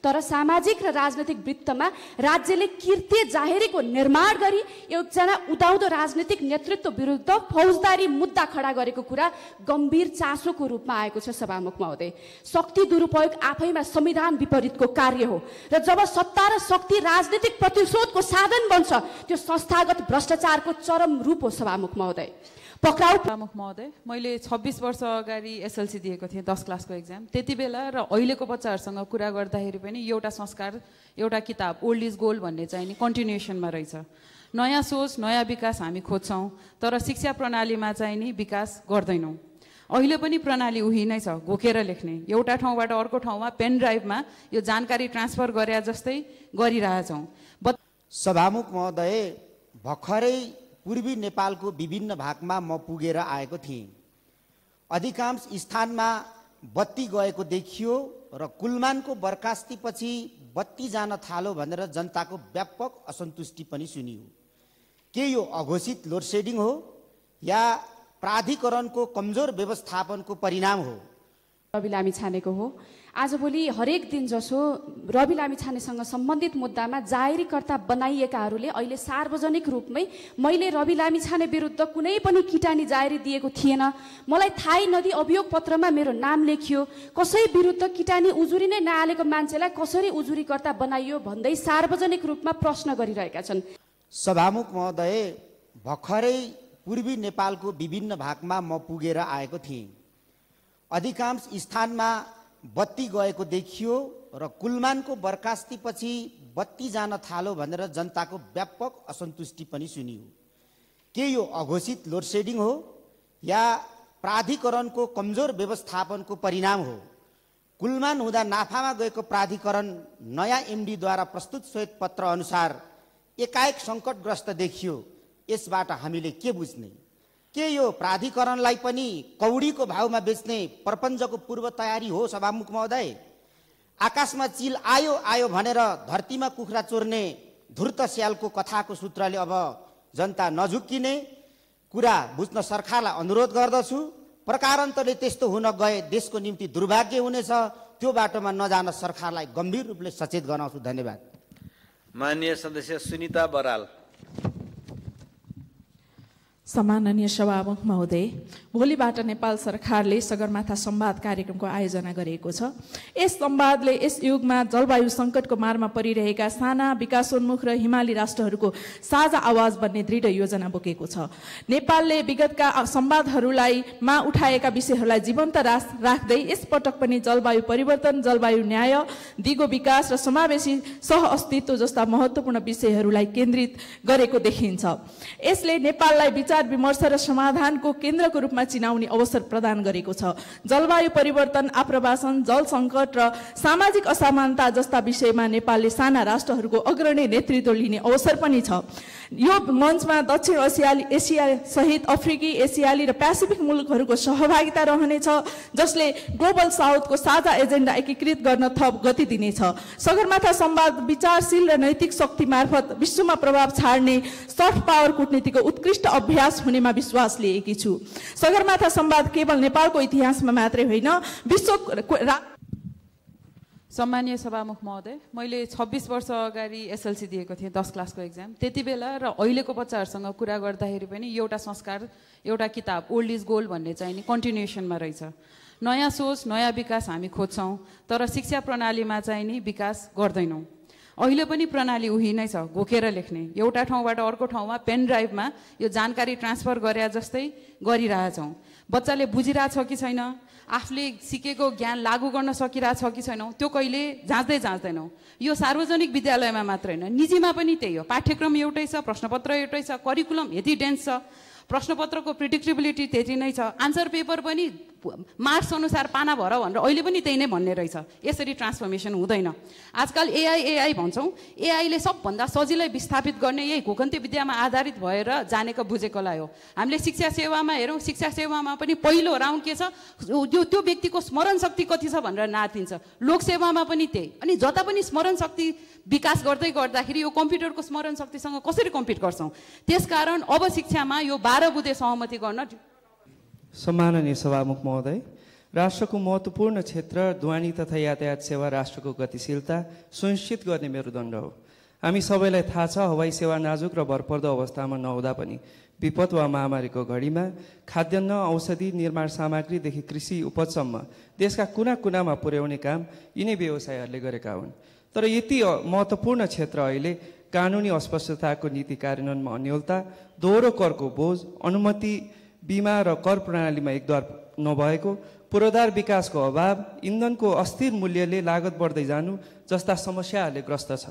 तर सामाजिक र राजनैतिक वृत्तमा राज्यले कीर्ति जाहेरीको निर्माण गरी एकजना उदाउँदो राजनीतिक नेतृत्व विरुद्ध फौजदारी मुद्दा खडा गरेको कुरा गम्भीर चासोको रूपमा आएको छ सभामुख महोदय। शक्ति दुरुपयोग आफैमा संविधान विपरीतको कार्य हो र जब सत्ता र शक्ति राजनीतिक प्रतिशोधको साधन बन्छ त्यो संस्थागत भ्रष्टाचारको चरम रूप हो सभामुख महोदय। सभामुख महोदय, मैले 26 वर्ष अगाडि एसएलसी दिएको थिएँ, 10 क्लासको एक्जाम। त्यति बेला र अहिलेको बच्चाहरूसँग कुरा गर्दाखेरि पनि एउटा संस्कार, एउटा किताब ओल्ड इज गोल्ड भन्ने चाहिँ नि कन्टिन्युएसनमा रहेछ। नयाँ सोच, नयाँ विकास हामी खोज्छौँ, तर शिक्षा प्रणालीमा चाहिँ नि विकास गर्दैनौँ। अहिले पनि प्रणाली उही नै छ, घोकेर लेख्ने, एउटा ठाउँबाट अर्को ठाउँमा पेन ड्राइभमा यो जानकारी ट्रान्सफर गरे जस्तै गरिरहेछौँ। सभामुख महोदय, भर्खरै पूर्वी नेपालको विभिन्न भागमा म पुगेर आएको थिएँ। अधिकांश स्थानमा बत्ती गएको देखियो र कुलमानको बर्खास्तीपछि बत्ती जान थाल्यो भनेर जनताको व्यापक असन्तुष्टि पनि सुनियो। के यो अघोषित लोड सेडिङ हो या प्राधिकरणको कमजोर व्यवस्थापनको परिणाम हो? रवि लामिछानेको हो। आजभोलि हरेक दिन जसो रवि लामिछानेसँग सम्बन्धित मुद्दामा जाहेरीकर्ता बनाइएकाहरूले अहिले सार्वजनिक रूपमै मैले रवि लामिछाने विरुद्ध कुनै पनि किटानी जाहेरी दिएको थिएन, मलाई थाहै नदिई अभियोग पत्रमा मेरो नाम लेखियो, कसै विरुद्ध किटानी उजुरी नै नहालेको मान्छेलाई कसरी उजुरीकर्ता बनाइयो भन्दै सार्वजनिक रूपमा प्रश्न गरिरहेका छन्। सभामुख महोदय, भर्खरै पूर्वी नेपालको विभिन्न भागमा म पुगेर आएको थिएँ। अधिकांश स्थानमा बत्ती गएको देखियो र कुलमानको बर्खास्तीपछि बत्ती जान थाल्यो भनेर जनताको व्यापक असन्तुष्टि पनि सुनियो। के यो अघोषित लोड सेडिङ हो या प्राधिकरणको कमजोर व्यवस्थापनको परिणाम हो? कुलमान हुँदा नाफामा गएको प्राधिकरण नयाँ एमडीद्वारा प्रस्तुत श्वेत पत्र अनुसार एकाएक सङ्कटग्रस्त देखियो। यसबाट हामीले के बुझ्ने? के यो प्राधिकरणलाई पनि कौडीको भावमा बेच्ने प्रपञ्चको पूर्व तयारी हो? सभामुख महोदय, आकाशमा चिल आयो आयो भनेर धरतीमा कुखुरा चोर्ने धूर्त स्यालको कथाको सूत्रले अब जनता नझुक्किने कुरा बुझ्न सरकारलाई अनुरोध गर्दछु। प्रकारान्तरले त्यस्तो हुन गए देशको निम्ति दुर्भाग्य हुनेछ। त्यो बाटोमा नजान सरकारलाई गम्भीर रूपले सचेत गराउँछु। धन्यवाद। माननीय सदस्य सुनिता बराल। सम्माननीय सभामुख महोदय, भोलिबाट नेपाल सरकारले सगरमाथा संवाद कार्यक्रमको आयोजना गरेको छ। यस संवादले यस युगमा जलवायु सङ्कटको मारमा परिरहेका साना विकासोन्मुख र हिमाली राष्ट्रहरूको साझा आवाज बन्ने दृढ योजना बोकेको छ। नेपालले विगतका संवादहरूलाई उठाएका विषयहरूलाई जीवन्त राख्दै यस पटक पनि जलवायु परिवर्तन, जलवायु न्याय, दिगो विकास र समावेशी सहअस्तित्व जस्ता महत्त्वपूर्ण विषयहरूलाई केन्द्रित गरेको देखिन्छ। यसले नेपाललाई विचार विमर्श र समाधानको केन्द्रको रूपमा चिनाउने अवसर प्रदान गरेको छ। जलवायु परिवर्तन, आप्रवासन, जल सङ्कट र सामाजिक असमानता जस्ता विषयमा नेपालले साना राष्ट्रहरूको अग्रणी नेतृत्व लिने अवसर पनि छ। यो मञ्चमा दक्षिण एसिया सहित अफ्रिकी, एसियाली र पेसिफिक मुलुकहरूको सहभागिता रहनेछ, जसले ग्लोबल साउथको साझा एजेन्डा एकीकृत गर्न थप गति दिनेछ। सगरमाथा संवाद विचारशील र नैतिक शक्ति मार्फत विश्वमा प्रभाव छाड्ने सफ्ट पावर कूटनीतिको उत्कृष्ट अभ्यास हुनेमा विश्वास लिएकी छु। सगरमाथा संवाद केवल नेपालको इतिहासमा मात्रै होइन, विश्वको। सम्मानीय सभामुख महोदय, मैले 26 वर्ष अगाडि एसएलसी दिएको थिएँ, 10 क्लासको एक्जाम। त्यति बेला र अहिलेको बच्चाहरूसँग कुरा गर्दाखेरि पनि एउटा संस्कार, एउटा किताब ओल्ड इज गोल्ड भन्ने चाहिँ नि कन्टिन्युएसनमा रहेछ। नयाँ सोच, नयाँ विकास हामी खोज्छौँ, तर शिक्षा प्रणालीमा चाहिँ नि विकास गर्दैनौँ। अहिले पनि प्रणाली उही नै छ, घोकेर लेख्ने, एउटा ठाउँबाट अर्को ठाउँमा पेन ड्राइभमा यो जानकारी ट्रान्सफर गरे जस्तै गरिरहेछौँ। बच्चाले बुझिरहेछ कि छैन, आफूले सिकेको ज्ञान लागू गर्न सकिरहेछ कि छैनौँ, त्यो कहिले जाँच्दैनौँ। यो सार्वजनिक विद्यालयमा मात्रै होइन, निजीमा पनि त्यही हो। पाठ्यक्रम एउटै छ, प्रश्नपत्र एउटै छ, करिकुलम यति डेन्स छ, प्रश्नपत्रको प्रिडिक्टेबिलिटी त्यति नै छ, आन्सर पेपर पनि मार्क्स अनुसार पाना भर भनेर अहिले पनि त्यही नै भन्ने रहेछ। यसरी ट्रान्सफर्मेसन हुँदैन। आजकल एआई भन्छौँ, एआईले सबभन्दा सजिलै विस्थापित गर्ने यही घोकन्ते विद्यामा आधारित भएर जानेको बुझेकोलाई हो। हामीले शिक्षा सेवामा हेरौँ, शिक्षा सेवामा पनि पहिलो राउन्ड के छ, त्यो व्यक्तिको स्मरण शक्ति कति छ भनेर नाथिन्छ। लोकसेवामा पनि त्यही। अनि जता पनि स्मरण शक्ति विकास गर्दै गर्दाखेरि यो कम्प्युटरको स्मरण शक्तिसँग कसरी कम्पिट गर्छौँ? त्यसकारण अब शिक्षामा यो 12 बुँदे सहमति गर्न। सम्माननीय सभामुख महोदय, राष्ट्रको महत्त्वपूर्ण क्षेत्र ढुवानी तथा यातायात सेवा राष्ट्रको गतिशीलता सुनिश्चित गर्ने मेरुदण्ड हो। हामी सबैलाई थाहा छ, हवाई सेवा नाजुक र भरपर्दो अवस्थामा नहुँदा पनि विपद वा महामारीको घडीमा खाद्यान्न, औषधि, निर्माण सामग्रीदेखि कृषि उपजसम्म देशका कुना कुनामा पुर्याउने काम यिनै व्यवसायहरूले गरेका हुन्। तर यति महत्त्वपूर्ण क्षेत्र अहिले कानुनी अस्पष्टताको नीति कार्यान्वयनमा अन्योलता, दोहोरो करको बोझ, अनुमति बीमा र कर प्रणालीमा एकद्वार नभएको, पूर्वाधार विकासको अभाव, इन्धनको अस्थिर मूल्यले लागत बढ्दै जानु जस्ता समस्याहरूले ग्रस्त छ।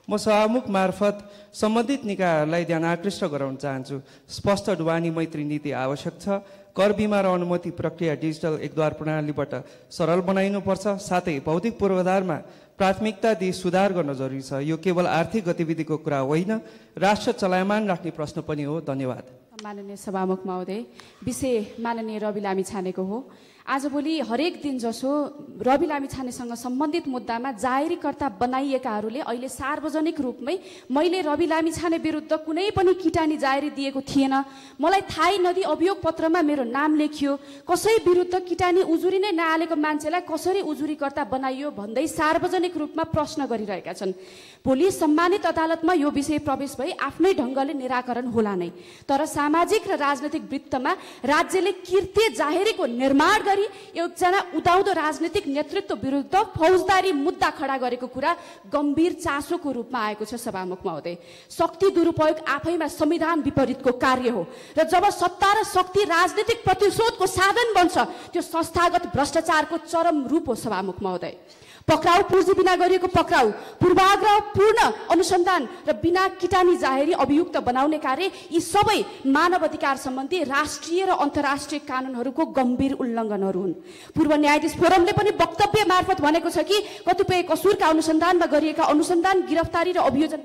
म सभामुख मार्फत सम्बन्धित निकायहरूलाई ध्यान आकृष्ट गराउन चाहन्छु। स्पष्ट ढुवानी मैत्री नीति आवश्यक छ। कर बीमा र अनुमति प्रक्रिया डिजिटल एकद्वार प्रणालीबाट सरल बनाइनुपर्छ। साथै भौतिक पूर्वाधारमा प्राथमिकता दिई सुधार गर्न जरुरी छ। यो केवल आर्थिक गतिविधिको कुरा होइन, राष्ट्र चलायमान राख्ने प्रश्न पनि हो। धन्यवाद। माननीय सभामुख महोदय, विषय माननीय रवि लामिछानेको हो। आजभोलि हरेक दिन जसो रवि लामिछानेसँग सम्बन्धित मुद्दामा जाहेरीकर्ता बनाइएकाहरूले अहिले सार्वजनिक रूपमै मैले रवि लामिछाने विरुद्ध कुनै पनि किटानी जाहेरी दिएको थिएन, मलाई थाहै नदिई अभियोग पत्रमा मेरो नाम लेखियो, कसै विरुद्ध किटानी उजुरी नै नहालेको मान्छेलाई कसरी उजुरीकर्ता बनाइयो भन्दै सार्वजनिक रूपमा प्रश्न गरिरहेका छन्। भोलि सम्मानित अदालतमा यो विषय प्रवेश भई आफ्नै ढङ्गले निराकरण होला नै। तर सामाजिक र राजनैतिक वृत्तमा राज्यले कृत्य जाहेरीको निर्माण गरी एकजना उदाउँदो राजनीतिक नेतृत्व विरुद्ध फौजदारी मुद्दा खडा गरेको कुरा गम्भीर चासोको रूपमा आएको छ। सभामुख महोदय, शक्ति दुरुपयोग आफैमा संविधान विपरीतको कार्य हो र जब सत्ता र शक्ति राजनीतिक प्रतिशोधको साधन बन्छ त्यो संस्थागत भ्रष्टाचारको चरम रूप हो। सभामुख महोदय, पक्राउ पुँजी बिना गरिएको पक्राउ, पूर्वाग्रह पूर्ण अनुसन्धान र बिना किटानी जाहेरी अभियुक्त बनाउने कार्य, यी सबै मानव अधिकार सम्बन्धी राष्ट्रिय र अन्तर्राष्ट्रिय कानुनहरूको गम्भीर उल्लङ्घनहरू हुन्। पूर्व न्यायाधीश फोरमले पनि वक्तव्य मार्फत भनेको छ कि कतिपय कसुरका अनुसन्धानमा गरिएका अनुसन्धान, गिरफ्तारी र अभियोजन।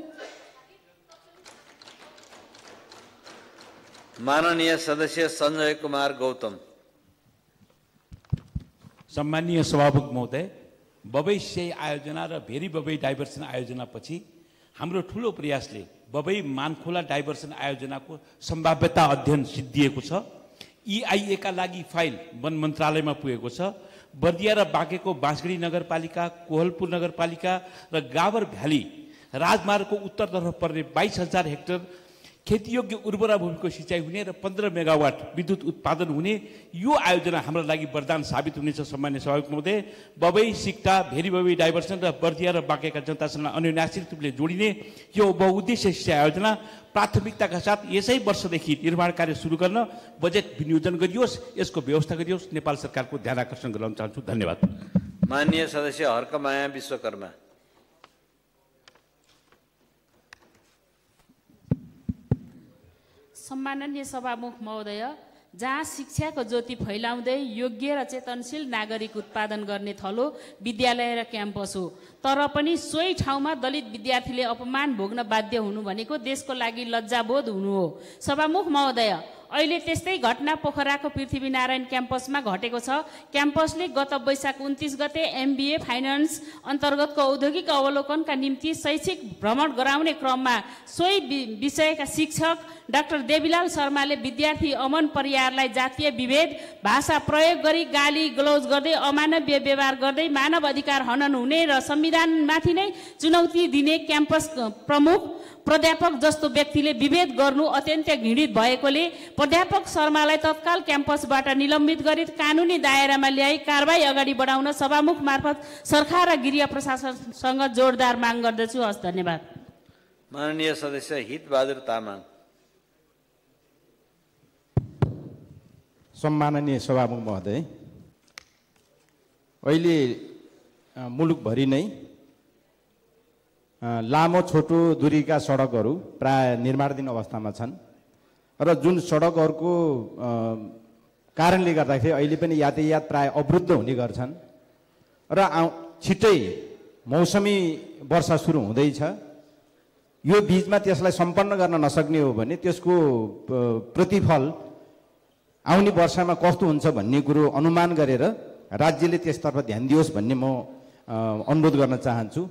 माननीय सदस्य सञ्जय कुमार गौतम। सम्मानीय सभामुख महोदय, बबई सिँचाइ आयोजना र भेरी बबई डाइभर्सन आयोजनापछि हाम्रो ठुलो प्रयासले बबई मानखोला डाइभर्सन आयोजनाको सम्भाव्यता अध्ययन सिद्धिएको छ। EIA का लागि फाइल वन मन्त्रालयमा पुगेको छ। बर्दिया र बाँकेको बाँसगढी नगरपालिका, कोहलपुर नगरपालिका र गावर भ्याली राजमार्गको उत्तरतर्फ पर्ने 22,000 हेक्टर खेतीयोग्य उर्वरा भूमिको सिँचाइ हुने र 15 मेगावाट विद्युत उत्पादन हुने यो आयोजना हाम्रो लागि वरदान साबित हुनेछ। सम्मान्य सभामुख महोदय, बबई, सिक्टा, भेरी बबई डाइभर्सन र बर्दिया र बाँकेका जनतासँग अन्योन्याश्रित रूपले जोडिने यो बहुउद्देश्य सिँचाइ आयोजना प्राथमिकताका साथ यसै वर्षदेखि निर्माण कार्य सुरु गर्न बजेट विनियोजन गरियोस्, यसको व्यवस्था गरियोस्। नेपाल सरकारको ध्यान आकर्षण गराउन चाहन्छु। धन्यवाद। माननीय सदस्य हर्कमाया विश्वकर्मा। सम्माननीय सभामुख महोदय, जहाँ शिक्षाको ज्योति फैलाउँदै योग्य र चेतनशील नागरिक उत्पादन गर्ने थलो विद्यालय र क्याम्पस हो, तर पनि सोही ठाउँमा दलित विद्यार्थीले अपमान भोग्न बाध्य हुनु भनेको देशको लागि लज्जाबोध हुनु हो। सभामुख महोदय, अहिले त्यस्तै घटना पोखराको पृथ्वीनारायण क्याम्पसमा घटेको छ। क्याम्पसले गत वैशाख 29 गते MBA फाइनान्स अन्तर्गतको औद्योगिक अवलोकनका निम्ति शैक्षिक भ्रमण गराउने क्रममा सोही विषयका शिक्षक डाक्टर देवीलाल शर्माले विद्यार्थी अमन परियारलाई जातीय विभेद भाषा प्रयोग गरी गाली गलौज गर्दै अमानवीय व्यवहार गर्दै मानव अधिकार हनन हुने र संविधानमाथि नै चुनौती दिने क्याम्पस प्रमुख प्राध्यापक जस्तो व्यक्तिले विभेद गर्नु अत्यन्त घृणित भएकोले प्राध्यापक शर्मालाई तत्काल क्याम्पसबाट निलम्बित गरी कानुनी दायरामा ल्याई कारबाही अगाडि बढाउन सभामुख मार्फत सरकार र गृह प्रशासनसँग जोरदार माग गर्दछु। हस्, धन्यवाद। माननीय सदस्य हितबहादुर तामाङ। सम्माननीय सभामुख महोदय, अहिले मुलुकभरि नै लामो छोटो दूरीका सडकहरू प्राय निर्माणाधीन अवस्थामा छन् र जुन सडकहरूको कारणले गर्दाखेरि अहिले पनि यातायात प्राय अवरुद्ध हुने गर्छन् र छिट्टै मौसमी वर्षा सुरु हुँदैछ। यो बीचमा त्यसलाई सम्पन्न गर्न नसक्ने हो भने त्यसको प्रतिफल आउने वर्षमा कस्तो हुन्छ भन्ने कुरो अनुमान गरेर राज्यले त्यसतर्फ ध्यान दियोस् भन्ने म अनुरोध गर्न चाहन्छु।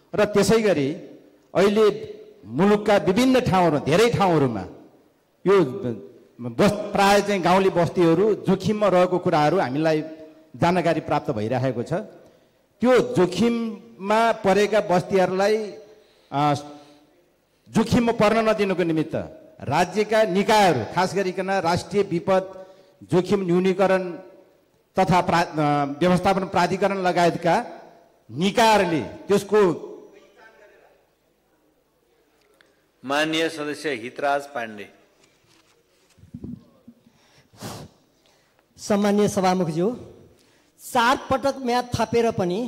र त्यसै गरी अहिले मुलुकका विभिन्न ठाउँहरू, धेरै ठाउँहरूमा यो प्राय चाहिँ गाउँले बस्तीहरू जोखिममा रहेको कुराहरू हामीलाई जानकारी प्राप्त भइरहेको छ। त्यो जोखिममा परेका बस्तीहरूलाई जोखिममा पर्न नदिनुको निमित्त राज्यका निकायहरू, खास गरिकन राष्ट्रिय विपद जोखिम न्यूनीकरण तथा व्यवस्थापन प्राधिकरण लगायतका निकायहरूले त्यसको माननीय सदस्य हितराज पाण्डे। सम्माननीय सभामुखज्यू, 4 पटक म्याद थपेर पनि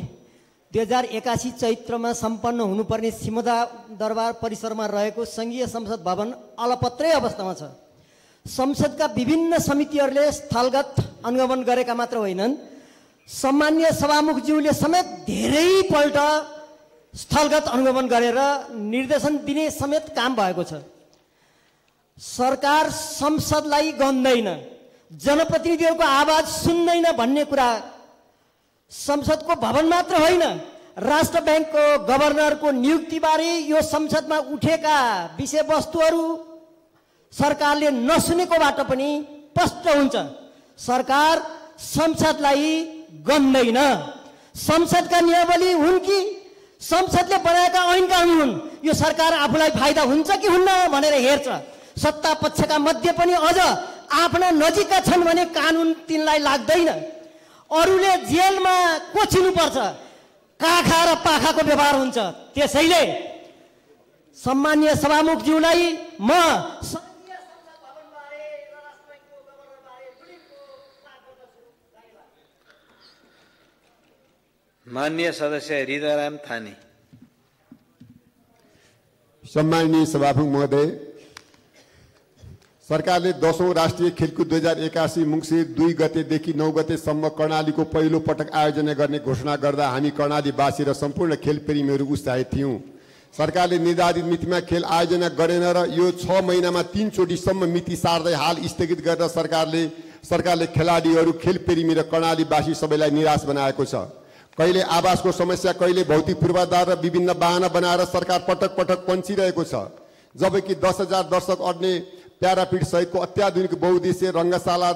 2081 चैत्रमा सम्पन्न हुनुपर्ने सिमोदा दरबार परिसरमा रहेको संघीय संसद भवन अलपत्रै अवस्थामा छ। संसदका विभिन्न समितिहरूले स्थलगत अनुगमन गरेका मात्र होइनन्, सम्माननीय सभामुखज्यूले समेत धेरै पल्ट स्थलगत अनुगमन गरेर निर्देशन दिने समेत काम भएको छ। सरकार संसदलाई गन्दैन, जनप्रतिनिधिहरूको आवाज सुन्दैन भन्ने कुरा संसदको भवन मात्र होइन, राष्ट्र ब्याङ्कको गभर्नरको नियुक्तिबारे यो संसदमा उठेका विषयवस्तुहरू सरकारले नसुनेकोबाट पनि स्पष्ट हुन्छ। सरकार संसदलाई गन्दैन। संसदका नियमावली हुन् कि संसदले बनाएका ऐन कानुन हुन्, यो सरकार आफूलाई फाइदा हुन्छ कि हुन्न भनेर हेर्छ। सत्ता पक्षका मध्ये पनि अझ आफ्ना नजिकका छन् भने कानुन तिनलाई लाग्दैन। अरूले जेलमा कोचिनुपर्छ, काखा र पाखाको व्यवहार हुन्छ। त्यसैले सम्माननीय सभामुखज्यूलाई म माननीय सदस्य हृदयराम थानी। सम्माननीय सभामुख महोदय, सरकारले 10औं राष्ट्रिय खेलकुद 2081 मङ्सिर 2 गतेदेखि 9 गतेसम्म कर्णालीको पहिलो पटक आयोजना गर्ने घोषणा गर्दा हामी कर्णालीवासी र सम्पूर्ण खेल प्रेमीहरू उत्साहित थियौँ। सरकारले निर्धारित मितिमा खेल आयोजना गरेन र यो 6 महिनामा 3 चोटिसम्म मिति सार्दै हाल स्थगित गरेर सरकारले खेलाडीहरू, खेल प्रेमी र कर्णालीवासी सबैलाई निराश बनाएको छ। कहिले आवासको समस्या, कहिले भौतिक पूर्वाधार र विभिन्न बहाना बनाएर सरकार पटक पटक पन्छिरहेको छ। जबकि 10,000 दर्शक अड्ने प्यारापिड सहितको अत्याधुनिक बहुद्देश्य रङ्गशाला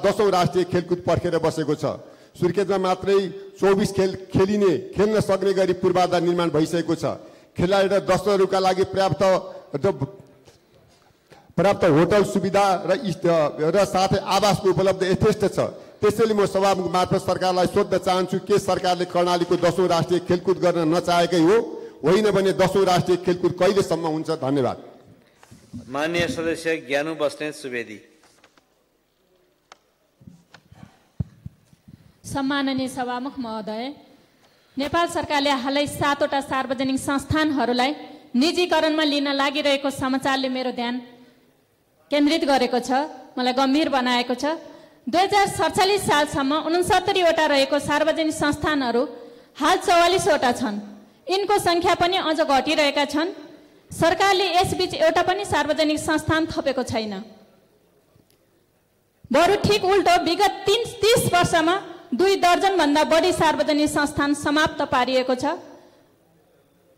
10औं राष्ट्रिय खेलकुद पर्खेर बसेको छ। सुर्खेतमा मात्रै 24 खेल्न सक्ने गरी पूर्वाधार निर्माण भइसकेको छ। खेलाडी र दर्शकहरूका लागि पर्याप्त होटल सुविधा र साथै आवासको उपलब्ध यथेष्ट छ। त्यसैले म सभामुख मार्फत सरकारलाई सोध्न चाहन्छु, के सरकारले कर्णालीको 10औं राष्ट्रिय खेलकुद गर्न नचाहेकै हो? होइन भने 10औं राष्ट्रिय खेलकुद कहिलेसम्म हुन्छ? धन्यवाद। माननीय सदस्य ज्ञानु बस्नेत सुवेदी। सम्माननीय सभामुख महोदय, नेपाल सरकारले हालै 7वटा सार्वजनिक संस्थानहरूलाई निजीकरणमा लिन लागिरहेको समाचारले मेरो ध्यान केन्द्रित गरेको छ, मलाई गम्भीर बनाएको छ। 2047 सालसम्म 69वटा रहेको सार्वजनिक संस्थानहरू हाल 44वटा छन्। यिनको सङ्ख्या पनि अझ घटिरहेका छन्। सरकारले यसबीच एउटा पनि सार्वजनिक संस्थान थपेको छैन। बरु ठिक उल्टो विगत 30 वर्षमा 2 दर्जनभन्दा बढी सार्वजनिक संस्थान समाप्त पारिएको छ।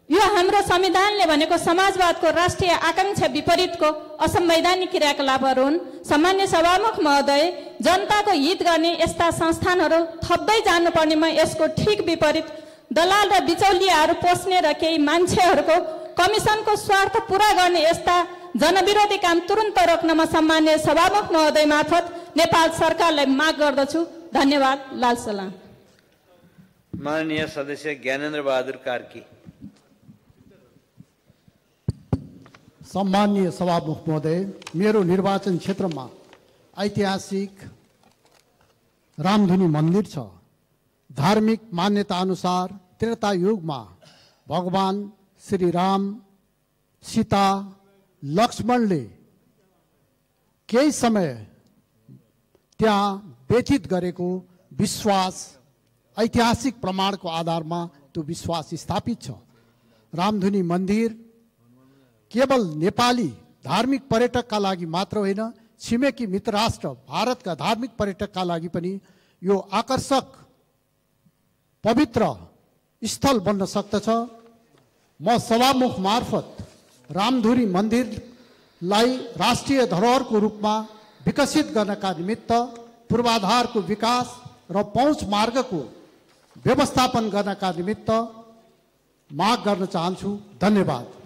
यो हाम्रो संविधानले भनेको समाजवादको राष्ट्रिय आकांक्षा विपरीतको असंवैधानिक क्रियाकलापहरू हुन्। सामान्य सभामुख महोदय, जनताको हित गर्ने यस्ता संस्थानहरू थप्दै जानुपर्नेमा यसको ठिक विपरीत दलाल र बिचौलियाहरू पोस्ने र केही मान्छेहरूको कमिसनको स्वार्थ पूरा गर्ने यस्ता जनविरोधी काम तुरन्त रोक्नमा सम्मान्य सभामुख महोदय मार्फत नेपाल सरकारलाई माग गर्दछु। धन्यवाद। लाल सलाम। माननीय सदस्य ज्ञानेन्द्र बहादुर कार्की। सम्माननीय सभामुख महोदय, मेरो निर्वाचन क्षेत्रमा ऐतिहासिक रामधुनी मन्दिर छ। धार्मिक मान्यता अनुसार त्रेता युगमा भगवान श्री राम, सीता, लक्ष्मणले केही समय त्यहाँ व्यतीत गरेको विश्वास ऐतिहासिक प्रमाणको आधारमा त्यो विश्वास स्थापित छ। रामधुनी मन्दिर केवल नेपाली धार्मिक पर्यटकका लागि मात्र होइन, छिमेकी मित्र राष्ट्र भारतका धार्मिक पर्यटकका लागि पनि यो आकर्षक पवित्र स्थल बन्न सक्दछ। म सभामुख मार्फत रामधुनी मन्दिरलाई राष्ट्रिय धरोहरको रूपमा विकसित गर्नका निमित्त पूर्वाधारको विकास र पहुँच मार्गको व्यवस्थापन गर्नका निमित्त माग गर्न चाहन्छु। धन्यवाद।